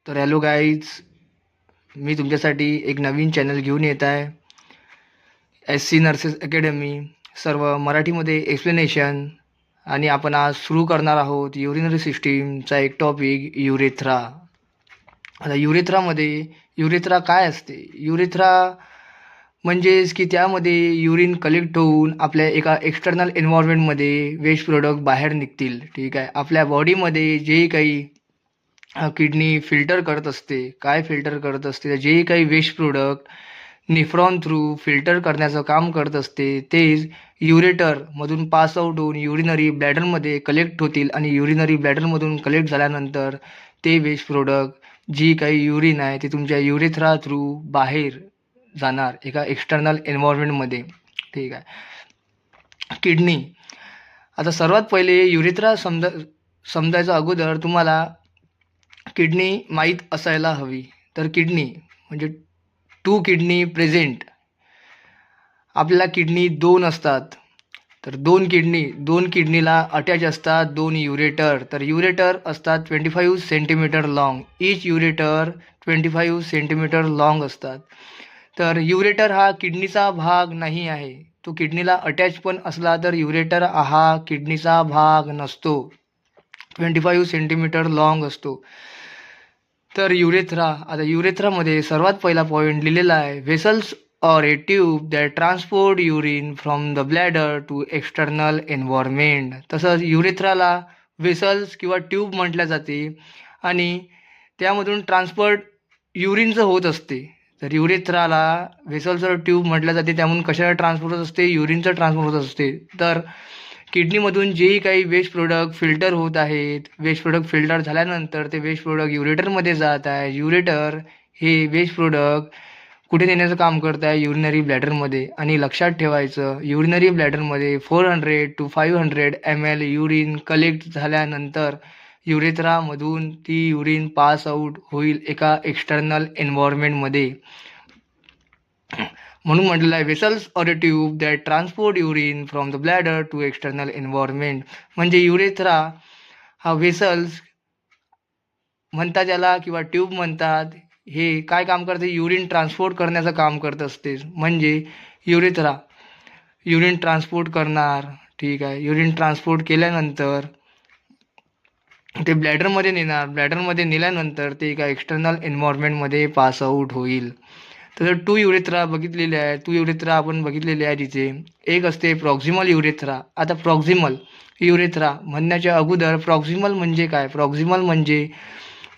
तर hello guys, मी तुमच्यासाठी एक नवीन चॅनल घेऊन येत आहे. SC नर्सेस अकॅडमी, सर्व मराठीमध्ये एक्सप्लेनेशन. आणि आपण आज सुरू करणार आहोत युरिनरी सिस्टीमचा एक टॉपिक, युरेथ्रा. आता युरेथ्रा काय असते? युरेथ्रा म्हणजेच की त्यामध्ये युरिन कलेक्ट होऊन आपल्या एका एक्सटर्नल एन्व्हायरमेंटमध्ये वेस्ट प्रोडक्ट बाहेर निघतील. ठीक आहे. आपल्या बॉडीमध्ये जे काही किडनी फिल्टर करत असते, काय फिल्टर करत असते, जे काही waste product nephron through filter करण्याचं काम करत असते, तेच युरेटरमधून पास आउट होऊन युरिनरी ब्लॅडरमध्ये कलेक्ट होतील. आणि युरिनरी ब्लॅडरमधून कलेक्ट झाल्यानंतर ते वेस्ट प्रोडक्ट जी काही युरिन आहे ते तुमच्या युरेथ्रा थ्रू बाहेर जाणार एका एक्सटर्नल एन्व्हायरमेंटमध्ये. ठीक आहे. किडनी. आता सर्वात पहिले युरेथ्रा समजायचं अगोदर तुम्हाला किडनी माहीत असायला हवी. तर किडनी म्हणजे टू किडनी प्रेझेंट. आपल्याला किडनी दोन असतात. तर दोन किडनीला अटॅच असतात दोन युरेटर. तर युरेटर असतात 25 centimetre long. Each ureter 25 centimetre long असतात. तर युरेटर हा किडनीचा भाग नाही आहे. तो किडनीला अटॅच पण असला तर युरेटर हा किडनीचा भाग नसतो. 25 सेंटीमीटर लॉंग असतो. तर युरेथ्रा. आता युरेथ्रामध्ये सर्वात पहिला पॉईंट लिहिलेला आहे, vessels or a tube that transport urine from the bladder to external environment. तसंच युरेथ्राला व्हेसल्स किंवा ट्यूब म्हटल्या जाते आणि त्यामधून ट्रान्सपोर्ट युरिनचं होत असते. तर युरेथ्राला व्हेसल्स और ट्यूब म्हटल्या जाते. त्यामधून कशाला ट्रान्सपोर्ट होत असते? युरिनचं ट्रान्सपोर्ट होत असते. तर किडनीमधून जेही काही वेस्ट प्रोडक्ट फिल्टर होत आहेत, वेस्ट प्रोडक्ट फिल्टर झाल्यानंतर ते वेस्ट प्रोडक्ट युरेटरमध्ये जात आहे. युरेटर हे वेस्ट प्रोडक्ट कुठे नेण्याचं काम करत आहे? युरिनरी ब्लॅडरमध्ये. आणि लक्षात ठेवायचं, युरिनरी ब्लॅडरमध्ये 400 to 500 ml युरिन कलेक्ट झाल्यानंतर युरेथ्रामधून ती युरिन पास आऊट होईल एका एक्सटर्नल एन्व्हायरमेंटमध्ये. म्हणून म्हटलेलं आहे, vessels or a tube that transport urine from the bladder to external environment. म्हणजे युरेथ्रा हा व्हेसल्स म्हणतात याला किंवा ट्यूब म्हणतात. हे काय काम करते? युरिन ट्रान्सपोर्ट करण्याचं काम करत असते. म्हणजे युरेथ्रा युरिन ट्रान्सपोर्ट करणार. ठीक आहे. युरिन ट्रान्सपोर्ट केल्यानंतर ते ब्लॅडरमध्ये नेणार. ब्लॅडरमध्ये नेल्यानंतर ते एका एक्सटर्नल एन्व्हायरमेंटमध्ये पास आऊट होईल. तर टू युरेथ्रा बघितलेले आहे. टू युरेथ्रा आपण बघितलेले आहे तिथे. एक असते प्रॉक्झिमल युरेथ्रा. आता प्रॉक्झिमल युरेथ्रा म्हणण्याच्या अगोदर प्रॉक्झिमल म्हणजे काय? प्रॉक्झिमल म्हणजे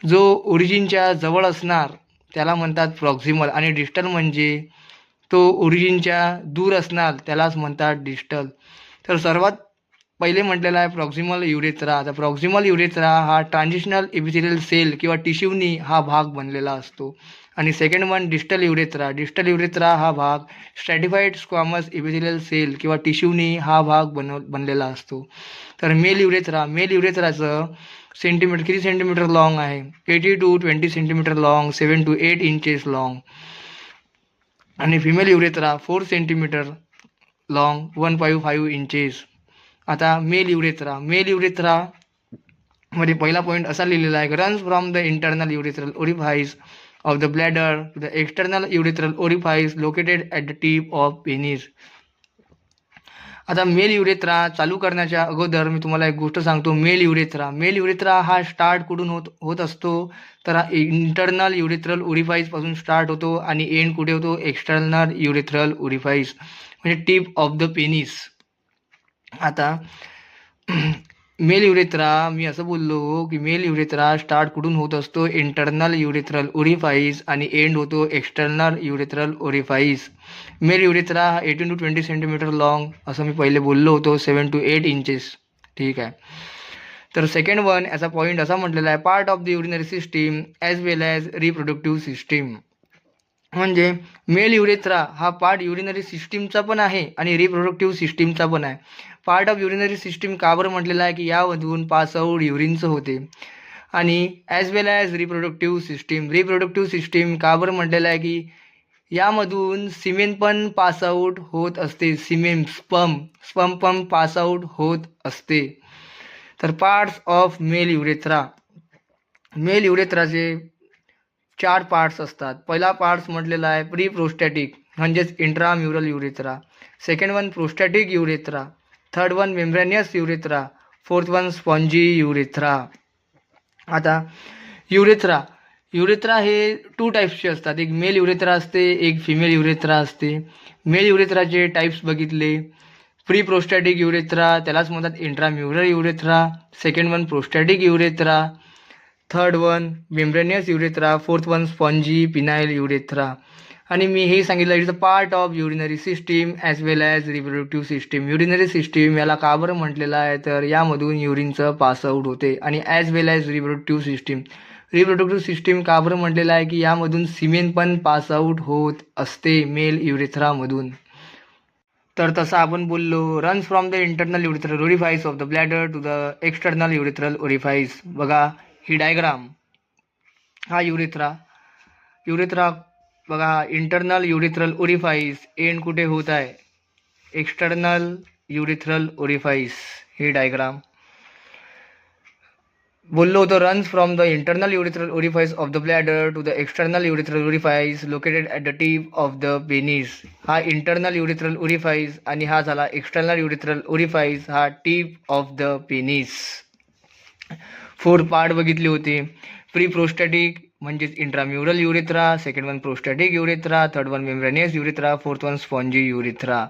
जो ओरिजिनच्या जवळ असणार त्याला म्हणतात प्रॉक्झिमल. आणि डिस्टल म्हणजे तो ओरिजिनच्या दूर असणार त्यालाच म्हणतात डिस्टल. तर सर्वात पहिले म्हटलेला आहे प्रॉक्झिमल युरेथ्रा. आता प्रॉक्झिमल युरेथ्रा हा ट्रान्झिशनल एपिथेलियल सेल किंवा टिश्यूनी हा भाग बनलेला असतो. आणि second one distal urethra. Distal urethra हा भाग स्ट्रॅटिफाईड स्क्वॅमस एपिथेलियल सेल किंवा टिश्यूनी हा भाग बनलेला असतो. तर मेल युरेथ्राचं सेंटीमीटर किती सेंटीमीटर लॉंग आहे? 80 to 20 centimetre long, 7 to 8 inches long. आणि female urethra 4 centimetre long, 155 inches. आता मेल युरेथ्रा मध्ये पहिला पॉईंट असा लिहिलेला आहे, runs from the internal urethral orifice of the bladder to the external urethral orifice located at the tip of penis. आता male urethra चालू करण्याच्या अगोदर मी तुम्हाला एक गोष्ट सांगतो. मेल युरेथ्रा हा स्टार्ट कुठून होत असतो? तर इंटरनल युरेथ्रल ओरिफाईसपासून स्टार्ट होतो आणि एंड कुठे होतो? एक्सटर्नल युरेथ्रल ओरिफाईस म्हणजे टीप ऑफ द पेनिस. आता मेल युरेथ्रा मी असं बोललो की मेल युरेथ्रा स्टार्ट कुठून होत असतो? इंटरनल युरेथ्रल ओरिफाईस आणि एंड होतो external urethral orifice. Male urethra 18 to 20 centimetre long असं मी पहिले बोललो होतो, 7 to 8 इंचेस. ठीक आहे. तर सेकंड वन याचा पॉईंट असा म्हटलेला आहे, part of the urinary system as well as reproductive system. म्हणजे मेल युरेथ्रा हा पार्ट युरिनरी सिस्टीमचा पण आहे आणि रिप्रोडक्टिव्ह सिस्टीमचा पण आहे. पार्ट ऑफ युरिनरी सिस्टीम का बरं म्हटलेला आहे? की यामधून पास आऊट युरिनचं होते. आणि as well as reproductive system का बरं म्हटलेलं आहे? की यामधून सिमेन पण पास आऊट होत असते. सिमेन स्पर्म पण पास आऊट होत असते. तर पार्ट्स ऑफ मेल युरेथ्राचे 4 पार्ट्स असतात. पहिला पार्ट्स म्हटलेला आहे प्री प्रोस्टॅटिक म्हणजेच intramural urethra, second one prostatic urethra, third one membranous urethra, fourth one spongy urethra. आता युरेथ्रा हे 2 टाईप्सचे असतात. एक मेल युरेथ्रा असते, एक फिमेल युरेथ्रा असते. मेल युरेथ्राचे टाईप्स बघितले, प्री प्रोस्टॅटिक युरेथ्रा त्यालाच म्हणतात intramural urethra, second one prostatic urethra, third one membranous urethra, fourth one spongy penile urethra. आणि मी हे सांगितलं it is a part of urinary system as well as reproductive system. Urinary system याला का बरं म्हटलेलं आहे तर यामधून युरिनचं पासआउट होते. आणि as well as reproductive system का बरं म्हटलेलं आहे की यामधून सिमेन पण पासआउट होत असते मेल युरेथ्रामधून. तर तसं आपण बोललो runs from the internal urethral orifice of the bladder to the external urethral orifice. बघा ही डायग्राम, हा युरेथ्रा बघा, इंटरनल युरेथ्रल ओरिफाईस एंड कुठे होत आहे, एक्सटर्नल युरेथ्रल ओरिफाईस. ही डायग्राम बोललो होतो runs from the internal urethral orifice of the bladder to the external urethral orifice located at the tip of the penis. हा internal urethral orifice आणि हा झाला एक्सटर्नल युरेथ्रल ओरिफाईस, हा टीप of the penis. 4 part बघितले होते. Pre prostatic म्हणजेच intramural urethra, second one prostatic urethra, third one membranous urethra, fourth one spongy urethra.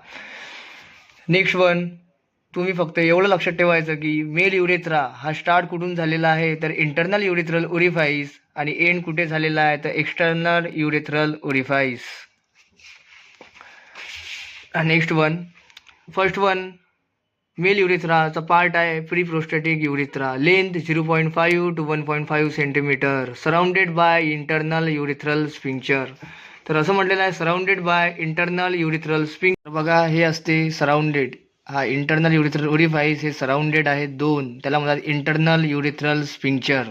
Next one तुम्ही फक्त एवढं लक्षात ठेवायचं की मेल युरेथ्रा हा स्टार्ट कुठून झालेला आहे तर इंटरनल युरेथ्रल ओरिफाईस आणि एंड कुठे झालेला आहे तर external urethral orifice. Next one, first one male युरेथ्राचा पार्ट आहे pre prostatic urethra, length 0.5 to 1.5 centimetre, surrounded by internal urethral sphincter. तर असं म्हटलेलं आहे surrounded by internal urethral sphincter. बघा हे असते सराउंडेड, हा इंटरनल युरेथ्रल ओरिफाईस हे सराउंडेड आहे 2, त्याला म्हणतात इंटरनल युरेथ्रल स्फिंक्चर.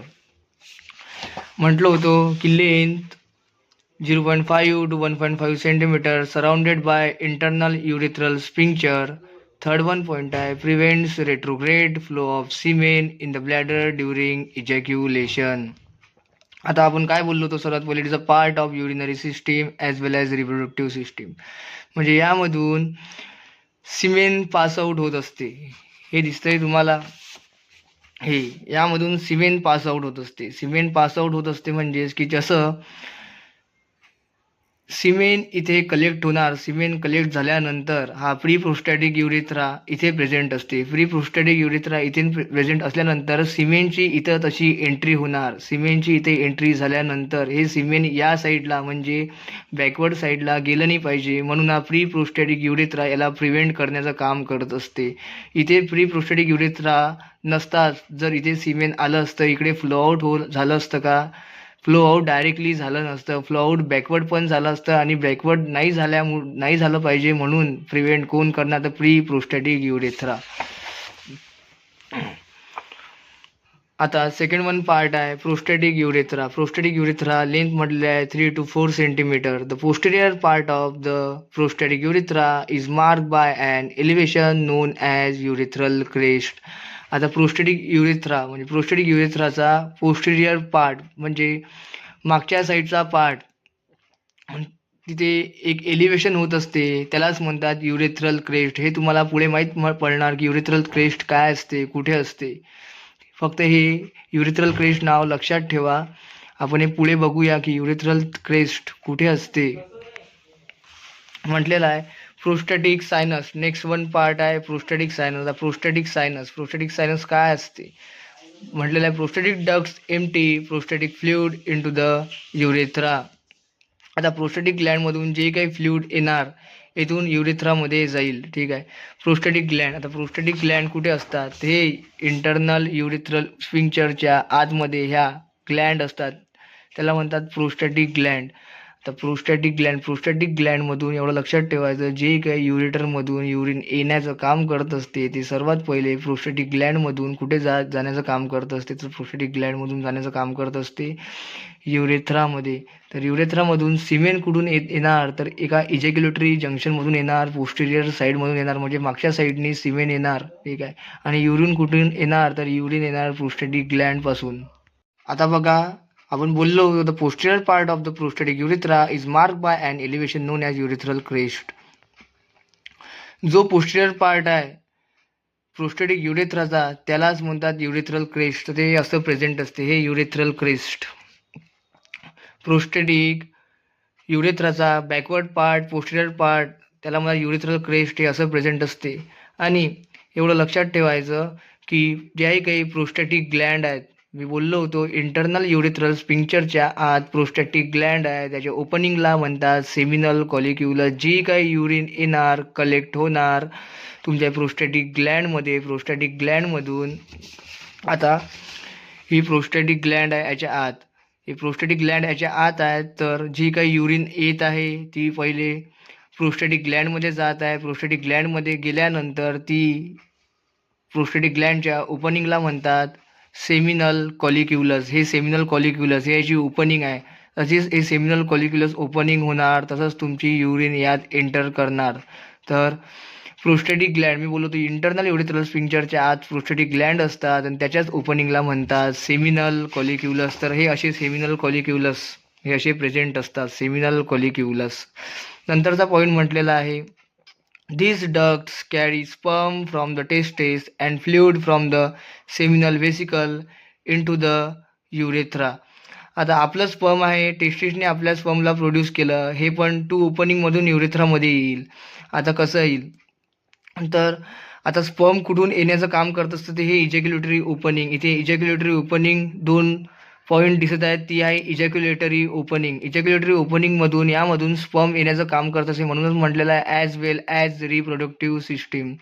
म्हटलं होतं की length 0.5 to 1.5 centimetre, surrounded by internal urethral sphincter. Third one point आहे prevents retrograde flow of semen in the bladder during ejaculation. आता आपण काय बोललो होतो सर्वात पहिले, it is a part of urinary system as well as reproductive system. म्हणजे यामधून सिमेन पासआउट होत असते. हे दिसतंय तुम्हाला, हे यामधून सिमेन पासआउट होत असते. सिमेन पासआउट होत असते म्हणजेच की जसं सिमेन इथे कलेक्ट होणार, सिमेन कलेक्ट झाल्यानंतर हा प्री प्रोस्टॅटिक युरेथ्रा इथे प्रेझेंट असते. प्री प्रोस्टॅटिक युरेथ्रा इथे प्रेझेंट असल्यानंतर सिमेनची इथं तशी एंट्री होणार. सिमेनची इथे एंट्री झाल्यानंतर हे सिमेन या साईडला म्हणजे बॅकवर्ड साईडला गेलं नाही पाहिजे, म्हणून हा प्री प्रोस्टॅटिक युरेथ्रा याला प्रिव्हेंट करण्याचं काम करत असते. इथे प्री प्रोस्टॅटिक युरेथ्रा नसताच जर इथे सिमेन आलं असतं, इकडे फ्लो आउट झालं असतं का, फ्लो आउट डायरेक्टली झालं नसतं, फ्लो आउट बॅकवर्ड पण झालं असतं. आणि बॅकवर्ड नाही झालं पाहिजे म्हणून प्रिव्हेंट कोण करणार तर प्री प्रोस्टॅटिक युरेथ्रा. आता सेकंड वन पार्ट आहे prostatic urethra. Prostatic urethra length म्हटले आहे 3 to 4 centimetre. The posterior part of the prostatic urethra is mark by an elevation known as urethral crest. आता प्रोस्टॅटिक युरेथ्राचा posterior part म्हणजे मागच्या साईडचा part, तिथे एक एलिव्हेशन होत असते, त्यालाच म्हणतात युरेथ्रल क्रेस्ट. हे तुम्हाला पुढे माहीत पडणार की युरेथ्रल क्रेस्ट काय असते, कुठे असते. फक्त हे युरेथ्रल क्रेस्ट नाव लक्षात ठेवा. आपण हे पुढे बघूया की युरेथ्रल क्रेस्ट कुठे असते. म्हटलेलं आहे prostatic sinus. Next one part आहे प्रोस्टॅटिक सायनस. प्रोस्टॅटिक सायनस काय असते म्हटलेलं आहे prostatic ducts empty prostatic fluid into the urethra. आता प्रोस्टॅटिक ग्लँडमधून जे काही फ्लुइड येणार येथून युरेथ्रामध्ये जाईल. ठीक आहे. प्रोस्टॅटिक ग्लँड, आता प्रोस्टॅटिक ग्लँड कुठे असतात, हे इंटरनल युरेथ्रल स्फिंक्चरच्या आतमध्ये ह्या ग्लँड असतात, त्याला म्हणतात प्रोस्टॅटिक ग्लँड. तर प्रोस्टॅटिक ग्लँडमधून एवढं लक्षात ठेवायचं, जे काही युरेटरमधून युरिन येण्याचं काम करत असते ते सर्वात पहिले प्रोस्टॅटिक ग्लँडमधून कुठे जाण्याचं काम करत असते तर प्रोस्टॅटिक ग्लँडमधून जाण्याचं काम करत असते युरेथ्रामध्ये. तर युरेथ्रामधून सिमेन कुठून येणार तर एका इजॅक्युलेटरी जंक्शनमधून येणार, पोस्टेरियर साईडमधून येणार म्हणजे मागच्या साईडनी सिमेन येणार. ठीक आहे. आणि युरिन कुठून येणार तर युरिन येणार प्रोस्टॅटिक ग्लँडपासून. आता बघा आपण बोललो the posterior part of the prostatic urethra is mark by an elevation known as urethral crest. जो पोस्टेरियर पार्ट आहे प्रोस्टॅटिक युरेथ्राचा त्यालाच म्हणतात युरेथ्रल क्रेस्ट. ते असं प्रेझेंट असते, हे युरेथ्रल क्रेस्ट. प्रोस्टॅटिक युरेथ्राचा बॅकवर्ड पार्ट, पोस्टेरियर पार्ट, त्याला मला युरेथ्रल क्रेस्ट हे असं प्रेझेंट असते. आणि एवढं लक्षात ठेवायचं की ज्याही काही प्रोस्टॅटिक ग्लँड आहेत, मी बोललो होतो इंटरनल युरेथ्रल स्पिंक्चरच्या आत प्रोस्टॅटिक ग्लँड आहे, त्याच्या ओपनिंगला म्हणतात सेमिनल कॉलिक्युलस. जी काही युरिन येणार, कलेक्ट होणार तुमच्या प्रोस्टॅटिक ग्लँडमधून. आता ही प्रोस्टॅटिक ग्लँड आहे याच्या आत, ही प्रोस्टॅटिक ग्लँड याच्या आत आहे, तर जी काही युरिन येत आहे ती पहिले प्रोस्टॅटिक ग्लँडमध्ये जात आहे. प्रोस्टॅटिक ग्लँडमध्ये गेल्यानंतर ती प्रोस्टॅटिक ग्लँडच्या ओपनिंगला म्हणतात सेमिनल कॉलिक्युलस. हे सेमिनल कॉलिक्युलस हे याची ओपनिंग आहे. तशीच हे सेमिनल कॉलिक्युलस ओपनिंग होणार, तसंच तुमची युरिन यात एंटर करणार. तर प्रोस्टॅटिक ग्लँड, मी बोलतो इंटरनल युरेथ्रल स्पिंक्चरच्या आत प्रोस्टॅटिक ग्लँड असतात आणि त्याच्याच ओपनिंगला म्हणतात सेमिनल कॉलिक्युलस. तर हे असे सेमिनल कॉलिक्युलस हे असे प्रेझेंट असतात, सेमिनल कॉलिक्युलस. नंतरचा पॉईंट म्हटलेला आहे these ducts carry sperm from the testes and fluid from the seminal vesicle into the urethra. आता आपलं स्पर्म आहे, टेस्टिसने आपल्या स्पर्मला प्रोड्यूस केलं, हे पण टू ओपनिंगमधून युरेथ्रामध्ये येईल. आता कसं येईल, तर आता स्पर्म कुठून येण्याचं काम करत असतं ते हे इजॅक्युलेटरी ओपनिंग. इथे इजॅक्युलेटरी ओपनिंग 2 पॉईंट दिसत आहेत, ती आहे इजॅक्युलेटरी ओपनिंग. इजॅक्युलेटरी ओपनिंगमधून यामधून स्पर्म येण्याचं काम करत असे, म्हणूनच म्हटलेलं आहे as well as reproductive system.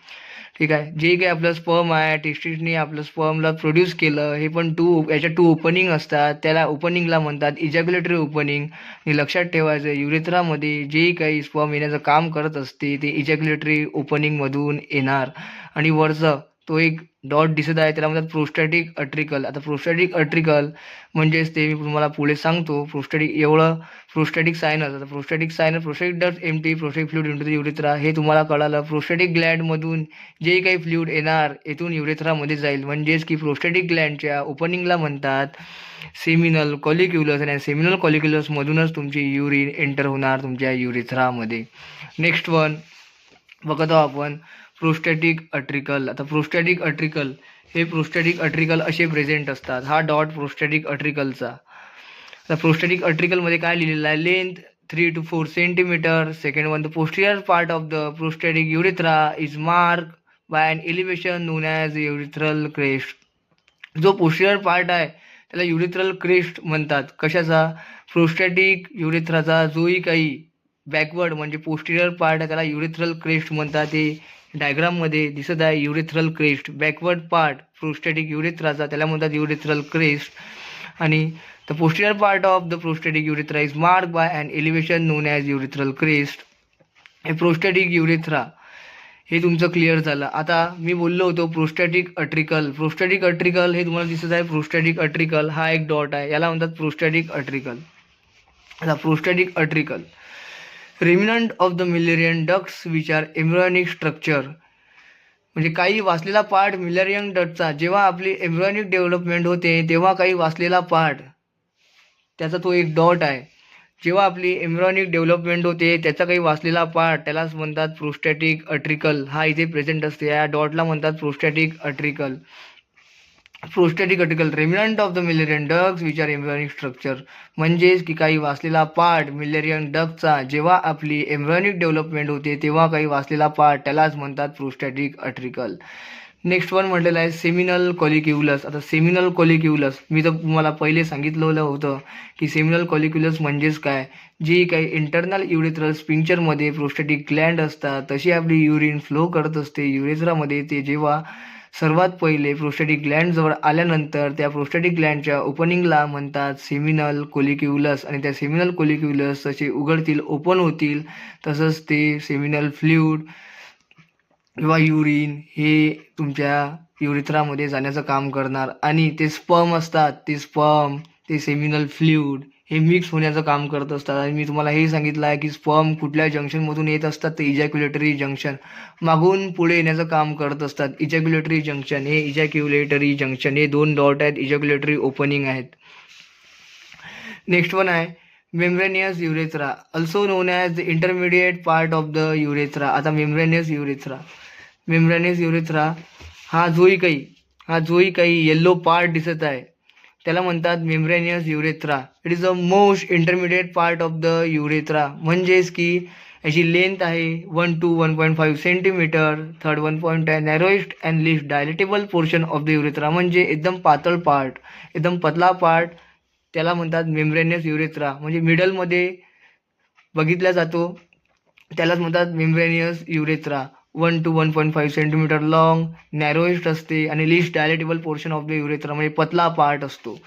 ठीक आहे, जे काही आपलं स्पर्म आहे, टेस्टिसने आपलं स्पर्मला प्रोड्यूस केलं, हे पण याच्या 2 ओपनिंग असतात, त्याला ओपनिंगला म्हणतात इजॅक्युलेटरी ओपनिंग. आणि लक्षात ठेवायचं युरेथ्रामध्ये जे काही स्पर्म येण्याचं काम करत असते ते इजॅक्युलेटरी ओपनिंगमधून येणार. आणि वरचं तो एक डॉट दिसत आहे त्याला म्हणतात प्रोस्टॅटिक अट्रिकल. आता प्रोस्टॅटिक अट्रिकल म्हणजेच ते मी तुम्हाला पुढे सांगतो. Prostatic sinus. आता prostatic duct empty prostatic fluid into the urethra, हे तुम्हाला कळालं. प्रोस्टॅटिक ग्लँडमधून जे काही फ्लुइड येणार येथून युरेथ्रामध्ये जाईल, म्हणजेच की प्रोस्टॅटिक ग्लँडच्या ओपनिंगला म्हणतात सेमिनल कॉलिक्युलस. आणि सेमिनल कॉलिक्युलसमधूनच तुमची युरिन एंटर होणार तुमच्या युरेथ्रामध्ये. नेक्स्ट वन बघतो आपण प्रोस्टॅटिक अट्रिकल. आता प्रोस्टॅटिक अट्रिकल असे प्रेझेंट असतात. हा डॉट प्रोस्टॅटिक अट्रिकलचा. आता प्रोस्टॅटिक अट्रिकलमध्ये काय लिहिलेलं आहे, length 3 to 4 centimetre. Second one, the posterior part of the prostatic urethra is mark by an elevation known as urethral crest. जो पोस्टीरियर पार्ट आहे त्याला युरेथ्रल क्रेस्ट म्हणतात. कशाचा? प्रोस्टॅटिक युरेथ्राचा जोही काही बॅकवर्ड म्हणजे पोस्टीरियर पार्ट आहे त्याला युरेथ्रल क्रेस्ट म्हणतात. ते डायग्राममध्ये दिसत आहे urethral crest. Backward part prostatic युरेथ्राचा त्याला म्हणतात युरेथ्रल क्रेस्ट. आणि the posterior part of the prostatic urethra is mark by an elevation known as urethral crest. हे प्रोस्टॅटिक युरेथ्रा हे तुमचं क्लिअर झालं. आता मी बोललो होतो प्रोस्टॅटिक अट्रिकल हे तुम्हाला दिसत आहे. प्रोस्टॅटिक अट्रिकल हा एक डॉट आहे, याला म्हणतात प्रोस्टॅटिक अट्रिकल. आता prostatic utricle remnant of the Mullerian ducts which are embryonic structure, म्हणजे काही वाचलेला पार्ट मिलेरियन डक्टचा. जेव्हा आपली एम्ब्रियोनिक डेव्हलपमेंट होते तेव्हा काही वाचलेला पार्ट त्याचा तो एक डॉट आहे. जेव्हा आपली एम्ब्रियोनिक डेव्हलपमेंट होते त्याचा काही वाचलेला पार्ट त्यालाच म्हणतात प्रोस्टॅटिक अट्रिकल. हा इथे प्रेझेंट असते, या डॉटला म्हणतात prostatic utricle. Remnant of the Mullerian ducts which are embryonic structure, म्हणजेच की काही वाचलेला पार्ट मिलेरियन डक्टचा. जेव्हा आपली एम्ब्रियोनिक डेव्हलपमेंट होते तेव्हा काही वाचलेला पार्ट त्यालाच म्हणतात प्रोस्टॅटिक अट्रिकल. नेक्स्ट वन म्हटलेलं आहे सेमिनल कॉलिक्युलस. आता सेमिनल कॉलिक्युलस मी तर तुम्हाला पहिले सांगितलेलं होतं की सेमिनल कॉलिक्युलस म्हणजेच काय, जी काही इंटरनल युरेथ्रल स्पिंक्चरमध्ये प्रोस्टॅटिक ग्लँड असतात तशी आपली युरिन फ्लो करत असते युरेथ्रामध्ये. ते जेव्हा सर्वात पहिले प्रोस्टॅटिक ग्लँडजवळ आल्यानंतर त्या प्रोस्टॅटिक ग्लँडच्या ओपनिंगला म्हणतात सेमिनल कोलिक्युलस. आणि त्या सेमिनल कोलिक्युलस तसे उघडतील, ओपन होतील, तसंच ते सेमिनल फ्लुइड किंवा युरिन हे तुमच्या युरेथ्रामध्ये जाण्याचं काम करणार. आणि ते स्पर्म असतात, ते सेमिनल फ्लुइड हे मिक्स होण्याचं काम करत असतात. आणि मी तुम्हाला हे सांगितलं आहे की स्पर्म कुठल्या जंक्शनमधून येत असतात, ते इजॅक्युलेटरी जंक्शन मागून पुढे येण्याचं काम करत असतात. इजॅक्युलेटरी जंक्शन हे 2 डॉट आहेत, इजॅक्युलेटरी ओपनिंग आहेत. नेक्स्ट वन आहे membranosus urethra, also non as the intermediate part of the urethra. आता मेम्ब्रेनियस युरेथ्रा हा जोही काही येल्लो पार्ट दिसत आहे त्याला म्हणतात membranous urethra. It is the most intermediate part of the urethra. म्हणजेच की याची लेंथ आहे 1 to 1.5 सेंटीमीटर. थर्ड 1 आहे narrowest and least dilatable portion of the urethra, म्हणजे एकदम पातळ पार्ट, एकदम पतला पार्ट, त्याला म्हणतात मेम्ब्रेनियस युरेथ्रा. म्हणजे मिडलमध्ये बघितला जातो त्यालाच म्हणतात membranous urethra. 1 to 1.5 centimetre long, narrowest असते आणि least dilatable portion of the urethra, म्हणजे पतला पार्ट असतो.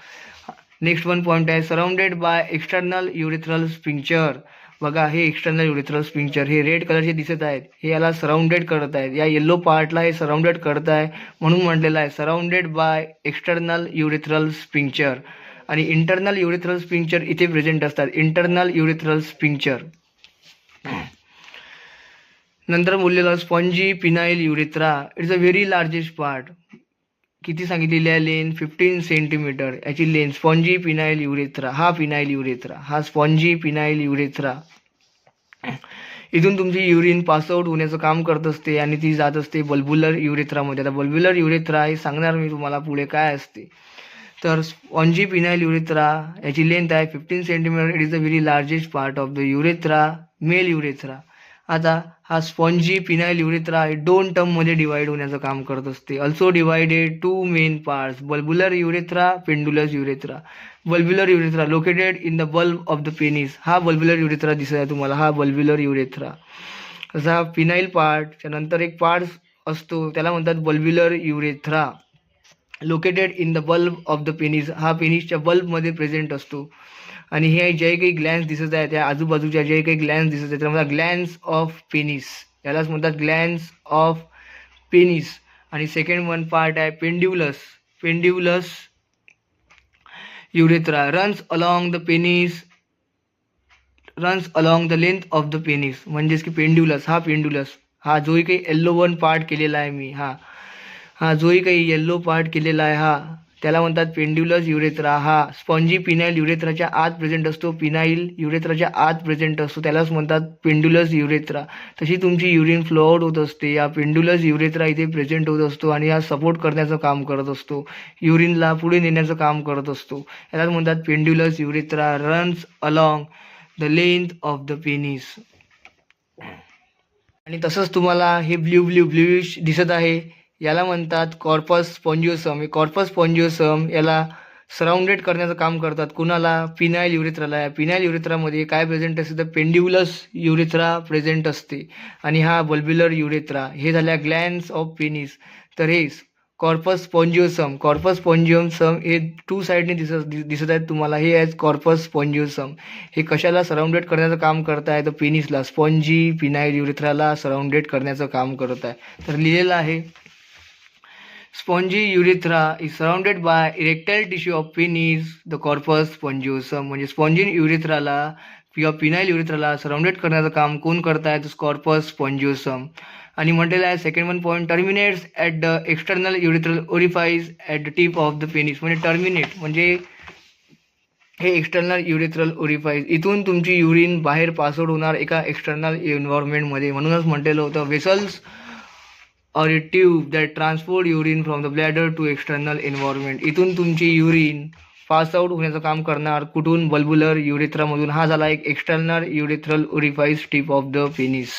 नेक्स्ट 1 पॉईंट आहे surrounded by external urethral sphincter. बघा हे एक्सटर्नल युरेथ्रल स्पिंक्चर हे रेड कलरचे दिसत आहेत, हे याला सराउंडेड करत आहेत, या येल्लो पार्टला हे सराउंडेड करत आहे म्हणून म्हटलेलं आहे surrounded by external urethral sphincter. आणि इंटरनल युरेथ्रल स्पिंक्चर इथे प्रेझेंट असतात, इंटरनल युरेथ्रल स्पिंक्चर. नंतर बोललेलं spongy penile urethra. It's a very largest part. किती सांगितलेली आहे लेंथ 15 सेंटीमीटर याची लेंथ. स्पॉन्जी पिनाइल युरेथ्रा, हा स्पॉन्जी पिनाइल युरेथ्रा. इथून तुमची युरिन पासआउट होण्याचं काम करत असते आणि ती जात असते बल्ब्युलर युरेथ्रामध्ये. आता बल्ब्युलर युरेथ्रा हे सांगणार मी तुम्हाला पुढे काय असते. तर स्पॉन्जी पिनाइल युरेथ्रा याची लेंथ आहे 15 centimetre. It is the very largest part of the urethra, male urethra. आता हा स्पॉन्जी पिनाइल युरेथ्रा हे 2 टर्ममध्ये डिवाइड होण्याचं काम करत असते. Also divided 2 main parts, bulbular urethra, pendulous urethra. Bulbular urethra located in the bulb of the penis. हा bulbular urethra दिसत आहे तुम्हाला, हा बल्ब्युलर युरेथ्रा. तसा पिनाइल पार्टच्या नंतर एक पार्ट असतो त्याला म्हणतात bulbular urethra, located in the bulb of the penis. हा पेनिसच्या बल्बमध्ये प्रेझेंट असतो. आणि हे जे काही ग्लॅन्स दिसत आहेत त्या आजूबाजूच्या जे काही ग्लॅन्स दिसत आहेत त्याला म्हणतात ग्लॅन्स ऑफ पेनिस, यालाच म्हणतात ग्लॅन्स ऑफ पेनिस. आणि सेकंड वन पार्ट आहे pendulous urethra, runs along the length of the penis. म्हणजेच की पेंड्युलस हा जोही काही येल्लो वन पार्ट केलेला आहे मी, हा जोही काही येल्लो पार्ट केलेला आहे हा त्याला म्हणतात पेंड्युलस युरेथ्रा. हा स्पॉन्जी पिनाइल युरेथ्राच्या आत प्रेझेंट असतो, त्यालाच म्हणतात पेंड्युलस युरेथ्रा. तशी तुमची युरिन फ्लो आउट होत असते, या पेंड्युलस युरेथ्रा इथे प्रेझेंट होत असतो आणि हा सपोर्ट करण्याचं काम करत असतो, युरिनला पुढे नेण्याचं काम करत असतो. यालाच म्हणतात pendulous urethra, runs along the length of the penis. आणि तसंच तुम्हाला हे ब्ल्यूइश दिसत आहे याला म्हणतात कॉर्पस स्पॉन्जिओसम. कॉर्पस स्पॉन्जिओसम याला सराउंडेड करण्याचं काम करतात. कुणाला? पिनाइल युरेथ्राला. पिनाइल युरेथ्रामध्ये काय प्रेझेंट असते तर पेंड्युलस युरेथ्रा प्रेझेंट असते आणि हा बल्ब्युलर युरेथ्रा. हे झाल्या ग्लॅन्स ऑफ पेनिस. तर हे कॉर्पस स्पॉन्जिओसम हे 2 साईडने दिसत आहेत तुम्हाला, हे आहेत कॉर्पस स्पॉन्जिओसम. हे कशाला सराउंडेड करण्याचं काम करत आहे तर पेनिसला, स्पॉन्जी पिनाइल युरेथ्राला सराउंडेड करण्याचं काम करत आहे. तर लिहिलेलं आहे spongy urethra is surrounded by erectile tissue of penis, the corpus spongiosum. म्हणजे स्पॉन्जी युरेथ्राला किंवा पिनाइल युरेथ्राला सराउंडेड करण्याचं काम कोण करत आहे तर कॉर्पस स्पॉन्जिओसम. आणि म्हटलेलं आहे second one point terminates at the external urethral orifice at the tip of the penis. म्हणजे टर्मिनेट म्हणजे हे एक्सटर्नल युरेथ्रल ओरिफाईस, इथून तुमची युरिन बाहेर पासआउट होणार एका एक्सटर्नल एन्व्हायरमेंटमध्ये. म्हणूनच म्हटलेलं होतं vessels or a tube that transport urine from the bladder to external environment. इथून तुमची युरिन पास आउट होण्याचं काम करणार कुठून? बल्ब्युलर युरेथ्रामधून. हा झाला एक external urethral orifice tip of the penis.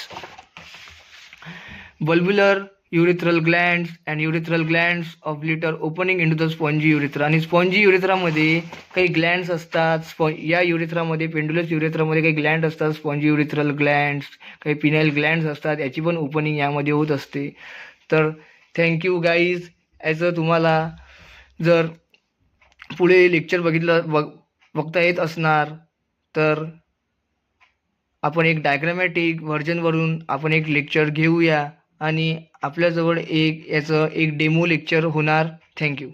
Bulbular urethral glands and urethral glands of Littre opening into the spongy urethra. आणि स्पॉन्जी युरेथ्रामध्ये काही ग्लँड्स असतात. या युरेथ्रामध्ये पेंडुलस युरेथ्रामध्ये काही ग्लँड असतात, स्पॉन्जी युरेथ्रल ग्लँड्स, काही पिनाइल ग्लँड्स असतात, याची पण ओपनिंग यामध्ये होत असते. तर थँक्यू गाईज. याचं तुम्हाला जर पुढे लेक्चर बघता येत असणार तर आपण एक डायग्रामॅटिक व्हर्जनवरून आपण एक लेक्चर घेऊया आणि आपल्याजवळ याचं एक डेमो लेक्चर होणार. थँक्यू.